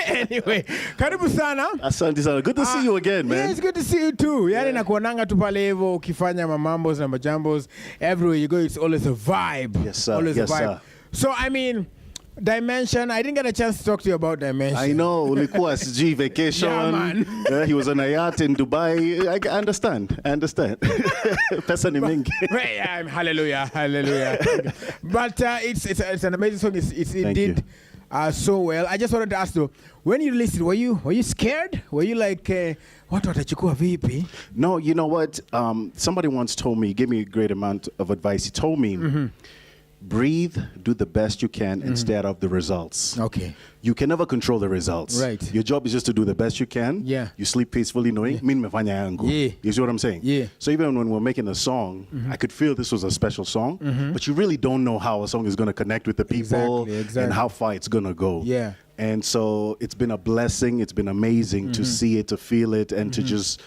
Anyway, karibu sana. Asante sana. Good to see you again, man. Yeah, it's good to see you too. Yani nakuonanga tu pale hivyo ukifanya mamambos na majambos. Everywhere you go, it's always a vibe. Yes, sir. Always Yes, a vibe. sir. So, I mean, Dimension, I didn't get a chance to talk to you about Dimension. I know. Ulikuwa SG vacation. Yeah, man. He was on a yacht in Dubai. I understand. Pesa ni mingi. Yeah, hallelujah. But it's an amazing song. It did so well. I just wanted to ask though, when you released it, were you scared? Were you like, what watachukua vipi? No, you know what? Somebody once told me, gave me a great amount of advice. He told me, breathe, do the best you can instead of the results. Okay. You can never control the results. Right. Your job is just to do the best you can. Yeah. You sleep peacefully knowing, min mefanya yangu. Yeah. You see what I'm saying? Yeah. So even when we're making a song, I could feel this was a special song, but you really don't know how a song is going to connect with the people Exactly. and how far it's going to go. Yeah. And so it's been a blessing. It's been amazing to see it, to feel it, and to just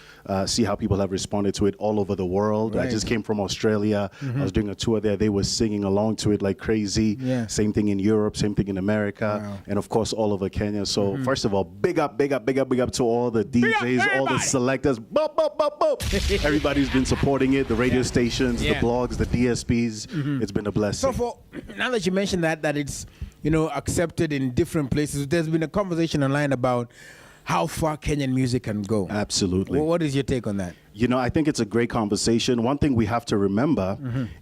see how people have responded to it all over the world. Right. I just came from Australia. I was doing a tour there. They were singing along to it like crazy. Yeah. Same thing in Europe, same thing in America, Wow. and of course all over Kenya. So first of all, big up to all the DJs, all the everybody. selectors. Bop, bop, bop, bop. Everybody's been supporting it, the radio stations, Yeah. the blogs, the DSPs. It's been a blessing. So now that you mentioned that it's accepted in different places, there's been a conversation online about how far Kenyan music can go. Absolutely. What is your take on that? I think it's a great conversation. One thing we have to remember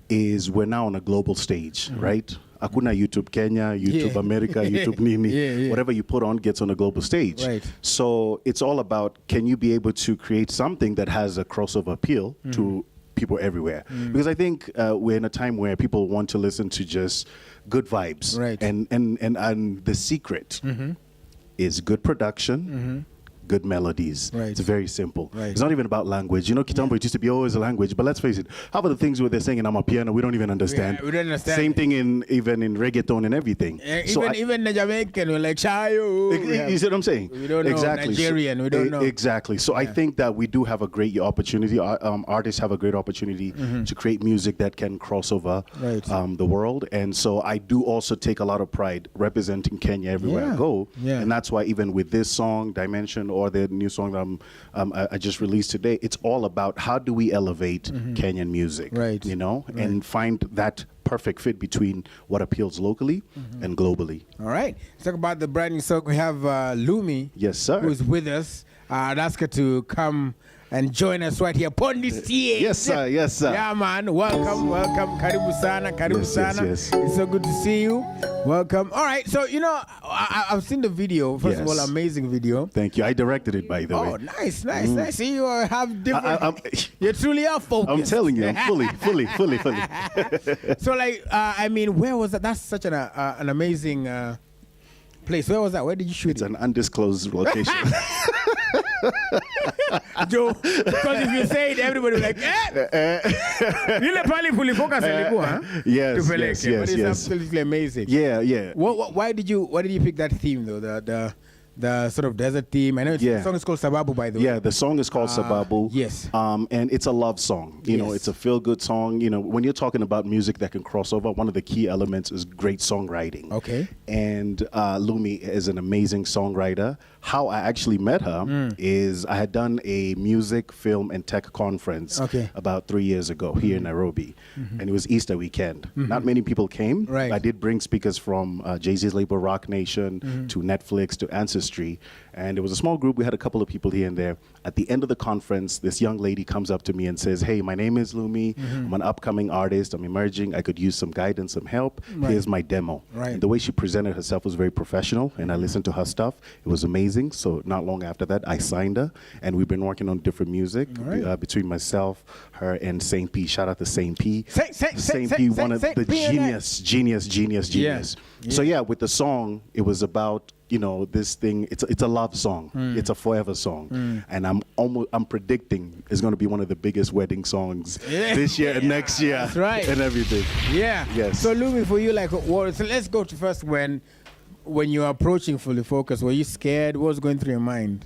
is we're now on a global stage, right? Akuna YouTube Kenya, YouTube Yeah. America, YouTube Nini. Yeah. Whatever you put on gets on a global stage. Right. So it's all about, can you be able to create something that has a crossover appeal to people everywhere? Because I think we're in a time where people want to listen to just good vibes. Right. And the secret is good production, good melodies. Right. It's very simple. Right. It's not even about language. Kitambo, it used to be always a language, but let's face it, half of the things where they're saying in Amapiano, we don't even understand. Yeah, we don't understand. Same thing even in reggaeton and everything. Even the Jamaican, we're like, Chayo. You see what I'm saying? We don't know. Exactly. Nigerian, we don't know. Exactly. So I think that we do have a great opportunity. Artists have a great opportunity to create music that can cross over Right. the world. And so I do also take a lot of pride representing Kenya everywhere I go. Yeah. And that's why even with this song, Dimension, or the new song that I just released today, it's all about how do we elevate Kenyan music, Right. and find that perfect fit between what appeals locally and globally. All right. Let's talk about the brand new song. We have Lumi. Yes, sir. Who's with us. I'd ask her to come and join us right here upon this stage. Yes, sir. Yes, sir. Yeah, man. Welcome. Karibu sana. Yes. It's so good to see you. Welcome. All right. So, I've seen the video. First of all, Yes. amazing video. Thank you. I directed it, by the way. Oh, nice. See, you have different. You truly are focused. I'm telling you, I'm fully. So, where was that? That's such an amazing place. Where was that? Where did you shoot It's it? an undisclosed location. Joe, because if you say it, everybody will be like, Nile pali kulifocus ilikuwa, huh? Yes, Tupeleke. yes, But yes, it's yes. absolutely amazing. Yeah. Why did you pick that theme though? The sort of desert theme. I know the song is called Sababu, by the way. Yeah, the song is called Sababu. Yes. And it's a love song. It's a feel-good song. When you're talking about music that can cross over, one of the key elements is great songwriting. Okay. And Lumi is an amazing songwriter. How I actually met her is I had done a music, film, and tech conference about 3 years ago here in Nairobi. And it was Easter weekend. Not many people came. Right. I did bring speakers from Jay-Z's label Rock Nation to Netflix to Ancestry. And it was a small group. We had a couple of people here and there. At the end of the conference, this young lady comes up to me and says, "Hey, my name is Lumi. I'm an upcoming artist. I'm emerging. I could use some guidance, some help. Right. Here's my demo." Right. And the way she presented herself was very professional, and I listened to her stuff. It was amazing. So not long after that, I signed her, and we've been working on different music between myself, her, and Saint P. Shout out to Saint P. Saint P, one of the genius. Yeah. So yeah, with the song, it was about this thing. It's a love song. It's a forever song, and I'm predicting it's going to be one of the biggest wedding songs this year and next year. That's right. And everything. Yeah. Yes. So Lumi, for you, so let's go to first when you're approaching Fully Focused, were you scared? What was going through your mind?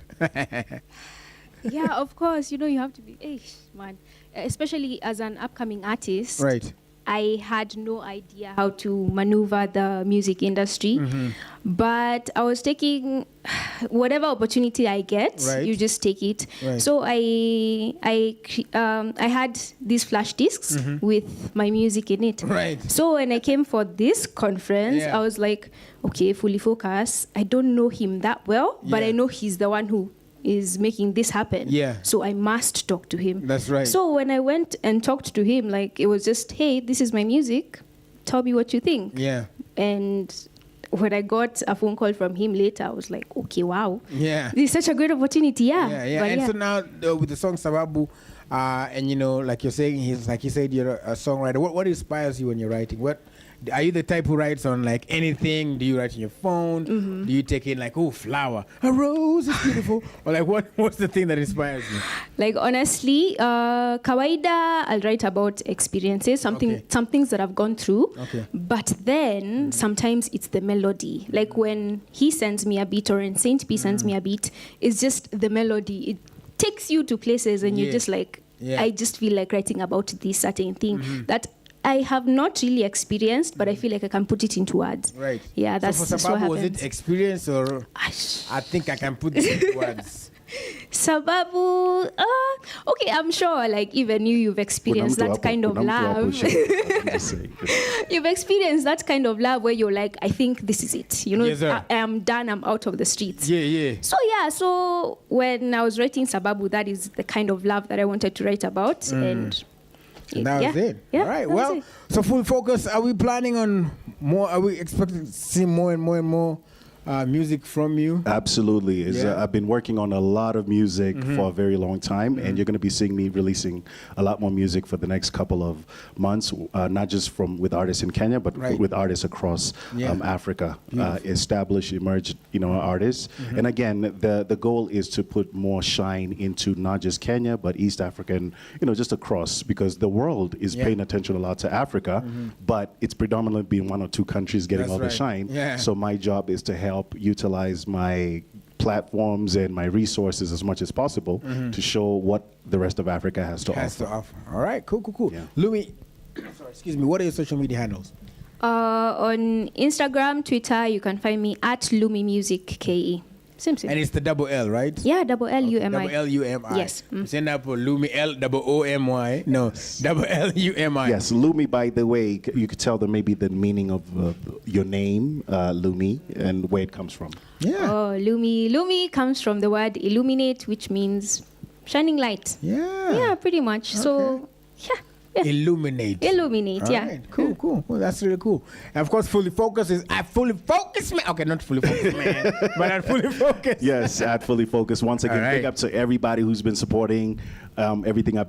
Yeah, of course. You have to be, man, especially as an upcoming artist. Right. I had no idea how to maneuver the music industry. But I was taking whatever opportunity I get, Right. you just take it. Right. So I had these flash discs with my music in it. Right. So when I came for this conference, Yeah. I was like, okay, Fully Focus. I don't know him that well, but Yeah. I know he's the one who is making this happen. Yeah. So I must talk to him. That's right. So when I went and talked to him, like it was just, hey, this is my music. Tell me what you think. Yeah. And when I got a phone call from him later, I was like, okay, wow. Yeah. This is such a great opportunity. Yeah. Yeah, yeah. But And so now with the song Sababu, and you know, like you're saying, he's like you said, you're a songwriter. What inspires you when you're writing? What are you the type who writes on like anything? Do you write on your phone? Do you take in like, oh, flower, a rose is beautiful, or like what's the thing that inspires you? Like honestly, kawaida, I'll write about experiences, some things that I've gone through. Okay. But then sometimes it's the melody. Like when he sends me a beat or when Saint P sends me a beat, it's just the melody. It takes you to places and you're just like, I just feel like writing about this certain thing that I have not really experienced, but I feel like I can put it into words. Right. Yeah, that's so for what Sababu, happens. was it experience or I think I can put this into words? Sababu, okay, I'm sure like even you've experienced that kind of love. You've experienced that kind of love where you're like, I think this is it. You know, Yes, sir. I am done, I'm out of the streets. Yeah, yeah. So when I was writing Sababu, that is the kind of love that I wanted to write about. And That was it. Yeah, All right. that was Well, it. so Full Focus, are we planning on more? Are we expecting to see more and more and more music from you? Absolutely. Yeah. I've been working on a lot of music for a very long time, and you're going to be seeing me releasing a lot more music for the next couple of months, not just with artists in Kenya, but Right. with artists across Yeah. Africa, established, emerged, artists. And again, the goal is to put more shine into not just Kenya, but East Africa and, just across, because the world is paying attention a lot to Africa, but it's predominantly been one or two countries getting That's all right. the shine. Yeah. So my job is to help utilize my platforms and my resources as much as possible to show what the rest of Africa has to Has offer. to offer. All right. Cool. Yeah. Louis, sorry, excuse me. What are your social media handles? On Instagram, Twitter, you can find me at Lumi Music KE. Same. And it's the double L, right? Yeah, double Lumi. Double Lumi. Yes. Send up for Lumi L-O-O-M-Y. No, double Lumi. Yes, Lumi, by the way, you could tell them maybe the meaning of your name, Lumi, and where it comes from. Yeah. Oh, Lumi. Lumi comes from the word illuminate, which means shining light. Yeah. Yeah, pretty much. So, yeah. Illuminate. Illuminate, All yeah. right, cool. Well, that's really cool. And of course, Fully Focus is at Fully Focus, man. Okay, not Fully Focus, man, but at Fully Focus. Yes, at Fully Focused. Once again, All right. big up to everybody who's been supporting everything I've